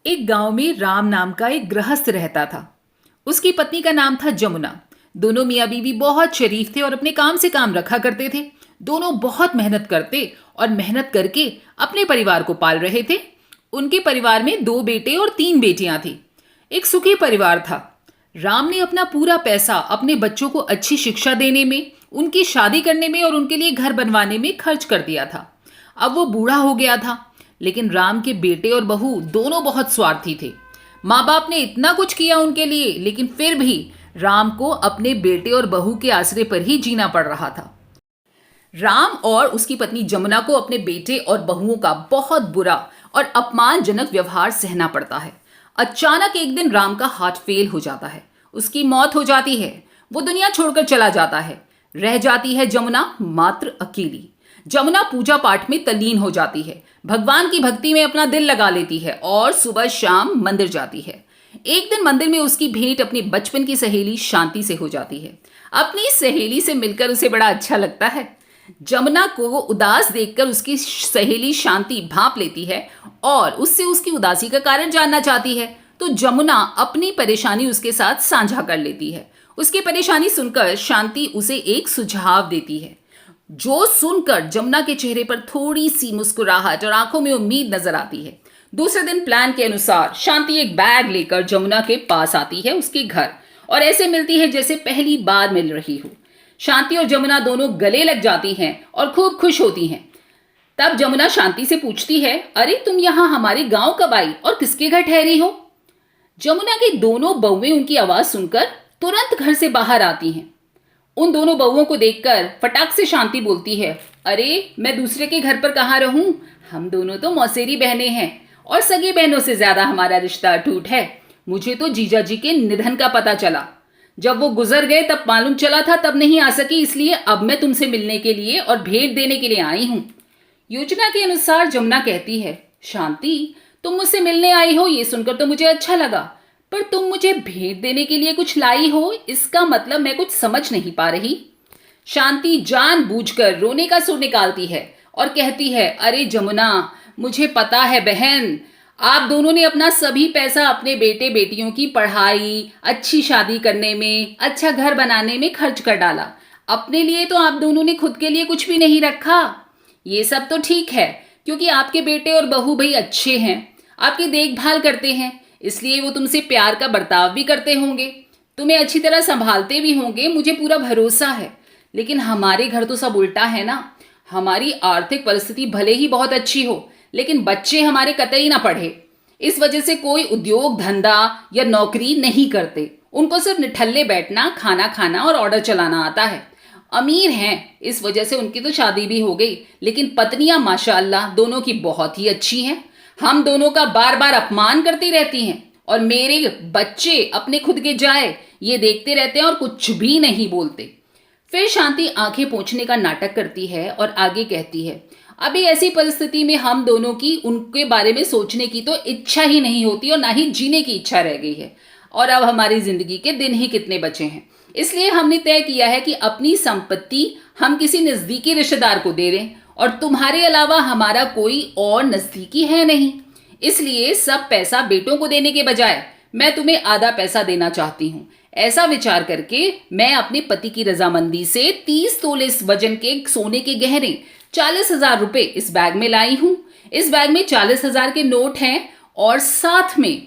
एक गांव में राम नाम का एक गृहस्थ रहता था। उसकी पत्नी का नाम था जमुना। दोनों मियाँ बीवी बहुत शरीफ थे और अपने काम से काम रखा करते थे। दोनों बहुत मेहनत करते और मेहनत करके अपने परिवार को पाल रहे थे। उनके परिवार में 2 बेटे और 3 बेटियां थी। एक सुखी परिवार था। राम ने अपना पूरा पैसा अपने बच्चों को अच्छी शिक्षा देने में, उनकी शादी करने में और उनके लिए घर बनवाने में खर्च कर दिया था। अब वो बूढ़ा हो गया था, लेकिन राम के बेटे और बहू दोनों बहुत स्वार्थी थे। माँ बाप ने इतना कुछ किया उनके लिए, लेकिन फिर भी राम को अपने बेटे और बहू के आसरे पर ही जीना पड़ रहा था। राम और उसकी पत्नी जमुना को अपने बेटे और बहुओं का बहुत बुरा और अपमानजनक व्यवहार सहना पड़ता है। अचानक एक दिन राम का हार्ट फेल हो जाता है। उसकी मौत हो जाती है। वो दुनिया छोड़कर चला जाता है। रह जाती है जमुना मात्र अकेली। जमुना पूजा पाठ में तल्लीन हो जाती है। भगवान की भक्ति में अपना दिल लगा लेती है और सुबह शाम मंदिर जाती है। एक दिन मंदिर में उसकी भेंट अपनी बचपन की सहेली शांति से हो जाती है। अपनी सहेली से मिलकर उसे बड़ा अच्छा लगता है। जमुना को उदास देखकर उसकी सहेली शांति भांप लेती है और उससे उसकी उदासी का कारण जानना चाहती है। तो जमुना अपनी परेशानी उसके साथ साझा कर लेती है। उसकी परेशानी सुनकर शांति उसे एक सुझाव देती है, जो सुनकर जमुना के चेहरे पर थोड़ी सी मुस्कुराहट और आंखों में उम्मीद नजर आती है। दूसरे दिन प्लान के अनुसार शांति एक बैग लेकर जमुना के पास आती है, उसके घर, और ऐसे मिलती है जैसे पहली बार मिल रही हो। शांति और जमुना दोनों गले लग जाती हैं और खूब खुश होती हैं। तब जमुना शांति से पूछती है, अरे तुम यहाँ हमारे गांव कब आई और किसके घर ठहरी हो? जमुना की दोनों बहुएं उनकी आवाज सुनकर तुरंत घर से बाहर आती हैं। उन दोनों बहुओं को देखकर फटाक से शांति बोलती है, अरे मैं दूसरे के घर पर कहाँ रहूं? हम दोनों तो मौसेरी बहनें हैं और सगी बहनों से ज्यादा हमारा रिश्ता अटूट है। मुझे तो जीजा जी के निधन का पता चला। जब वो गुजर गए तब मालूम चला था, तब नहीं आ सकी, इसलिए अब मैं तुमसे मिलने के लिए और भेंट देने के लिए आई हूं। योजना के अनुसार जमुना कहती है, शांति तुम मुझसे मिलने आई हो ये सुनकर तो मुझे अच्छा लगा, पर तुम मुझे भेंट देने के लिए कुछ लाई हो, इसका मतलब मैं कुछ समझ नहीं पा रही। शांति जानबूझकर रोने का सुर निकालती है और कहती है, अरे जमुना, मुझे पता है बहन, आप दोनों ने अपना सभी पैसा अपने बेटे बेटियों की पढ़ाई, अच्छी शादी करने में, अच्छा घर बनाने में खर्च कर डाला। अपने लिए तो आप दोनों ने खुद के लिए कुछ भी नहीं रखा। ये सब तो ठीक है, क्योंकि आपके बेटे और बहू भाई अच्छे हैं, आपकी देखभाल करते हैं, इसलिए वो तुमसे प्यार का बर्ताव भी करते होंगे, तुम्हें अच्छी तरह संभालते भी होंगे, मुझे पूरा भरोसा है। लेकिन हमारे घर तो सब उल्टा है ना। हमारी आर्थिक परिस्थिति भले ही बहुत अच्छी हो, लेकिन बच्चे हमारे कतई ना पढ़े। इस वजह से कोई उद्योग धंधा या नौकरी नहीं करते। उनको सिर्फ निठल्ले बैठना, खाना खाना और ऑर्डर चलाना आता है। अमीर हैं, इस वजह से उनकी तो शादी भी हो गई, लेकिन पत्नियां माशाअल्लाह दोनों की बहुत ही अच्छी हैं। हम दोनों का बार बार अपमान करती रहती हैं और मेरे बच्चे अपने खुद के जाए ये देखते रहते हैं और कुछ भी नहीं बोलते। फिर शांति आंखें पोंछने का नाटक करती है और आगे कहती है, अभी ऐसी परिस्थिति में हम दोनों की उनके बारे में सोचने की तो इच्छा ही नहीं होती और ना ही जीने की इच्छा रह गई है। और अब हमारी जिंदगी के दिन ही कितने बचे हैं, इसलिए हमने तय किया है कि अपनी संपत्ति हम किसी नजदीकी रिश्तेदार को दे दें, और तुम्हारे अलावा हमारा कोई और नजदीकी है नहीं। इसलिए सब पैसा बेटों को देने के बजाय मैं तुम्हें आधा पैसा देना चाहती हूँ। ऐसा विचार करके मैं अपने पति की रजामंदी से 30 तोले वजन के सोने के गहने 40,000 रुपए इस बैग में लाई हूं। इस बैग में 40,000 के नोट हैं और साथ में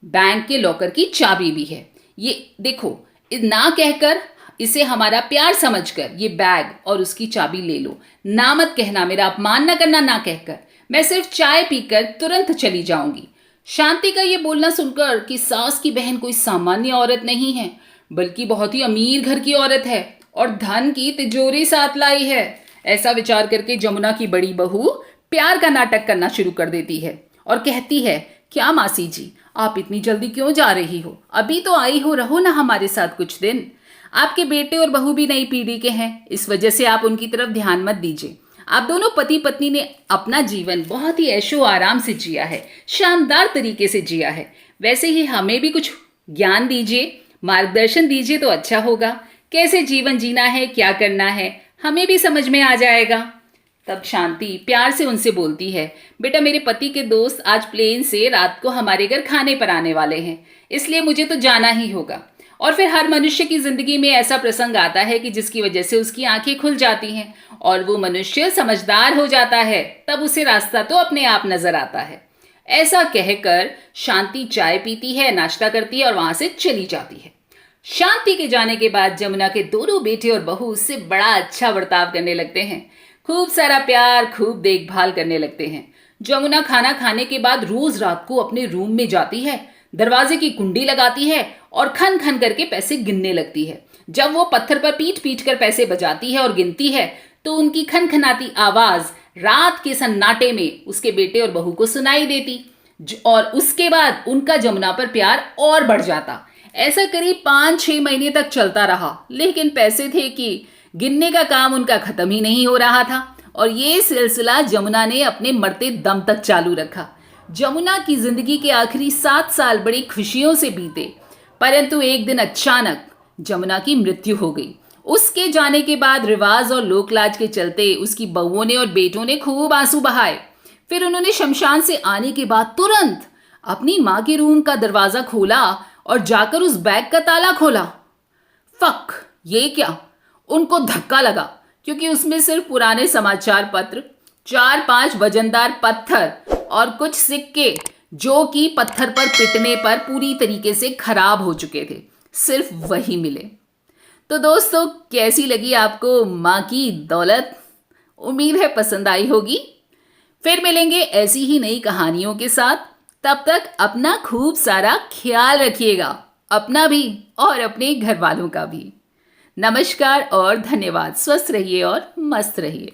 बैंक के लॉकर की चाबी भी है। ये देखो, ना कहकर, इसे हमारा प्यार समझकर ये बैग और उसकी चाबी ले लो। ना मत कहना, मेरा अपमान ना करना ना कहकर। मैं सिर्फ चाय पीकर तुरंत चली जाऊंगी। शांति का ये बोलना सुनकर कि सास की बहन कोई सामान्य औरत नहीं है, बल्कि बहुत ही अमीर घर की औरत है और धन की तिजोरी साथ लाई है, ऐसा विचार करके जमुना की बड़ी बहू प्यार का नाटक करना शुरू कर देती है और कहती है, क्या मासी जी, आप इतनी जल्दी क्यों जा रही हो? अभी तो आई हो, रहो ना हमारे साथ कुछ दिन। आपके बेटे और बहू भी नई पीढ़ी के हैं, इस वजह से आप उनकी तरफ ध्यान मत दीजिए। आप दोनों पति पत्नी ने अपना जीवन बहुत ही ऐशो आराम से जिया है, शानदार तरीके से जिया है। वैसे ही हमें भी कुछ ज्ञान दीजिए, मार्गदर्शन दीजिए तो अच्छा होगा। कैसे जीवन जीना है, क्या करना है, हमें भी समझ में आ जाएगा। तब शांति प्यार से उनसे बोलती है, बेटा मेरे पति के दोस्त आज प्लेन से रात को हमारे घर खाने पर आने वाले हैं, इसलिए मुझे तो जाना ही होगा। और फिर हर मनुष्य की जिंदगी में ऐसा प्रसंग आता है कि जिसकी वजह से उसकी आंखें खुल जाती हैं और वो मनुष्य समझदार हो जाता है, तब उसे रास्ता तो अपने आप नजर आता है। ऐसा कहकर शांति चाय पीती है, नाश्ता करती है और वहां से चली जाती है। शांति के जाने के बाद जमुना के दोनों बेटे और बहू उससे बड़ा अच्छा बर्ताव करने लगते हैं, खूब सारा प्यार, खूब देखभाल करने लगते हैं। जमुना खाना खाने के बाद रोज रात को अपने रूम में जाती है, दरवाजे की कुंडी लगाती है और खन खन करके पैसे गिनने लगती है। जब वो पत्थर पर पीट पीट कर पैसे बजाती है और गिनती है तो उनकी खनखनाती आवाज रात के सन्नाटे में उसके बेटे और बहू को सुनाई देती और उसके बाद उनका जमुना पर प्यार और बढ़ जाता। ऐसा करीब 5-6 महीने तक चलता रहा, लेकिन पैसे थे कि गिनने का काम उनका खत्म ही नहीं हो रहा था और ये सिलसिला जमुना ने अपने मरते दम तक चालू रखा। जमुना की जिंदगी के आखिरी 7 साल बड़ी खुशियों से बीते, परंतु एक दिन अचानक जमुना की मृत्यु हो गई। उसके जाने के बाद रिवाज और लोकलाज के चलते उसकी बहुओं ने और बेटों ने खूब आंसू बहाए। फिर उन्होंने शमशान से आने के बाद तुरंत अपनी माँ के रूम का दरवाजा खोला और जाकर उस बैग का ताला खोला। फक, ये क्या? उनको धक्का लगा क्योंकि उसमें सिर्फ पुराने समाचार पत्र, 4-5 वजनदार पत्थर और कुछ सिक्के जो कि पत्थर पर पिटने पर पूरी तरीके से खराब हो चुके थे, सिर्फ वही मिले। तो दोस्तों, कैसी लगी आपको माँ की दौलत? उम्मीद है पसंद आई होगी। फिर मिलेंगे ऐसी ही नई कहानियों के साथ। तब तक अपना खूब सारा ख्याल रखिएगा, अपना भी और अपने घर वालों का भी। नमस्कार और धन्यवाद। स्वस्थ रहिए और मस्त रहिए।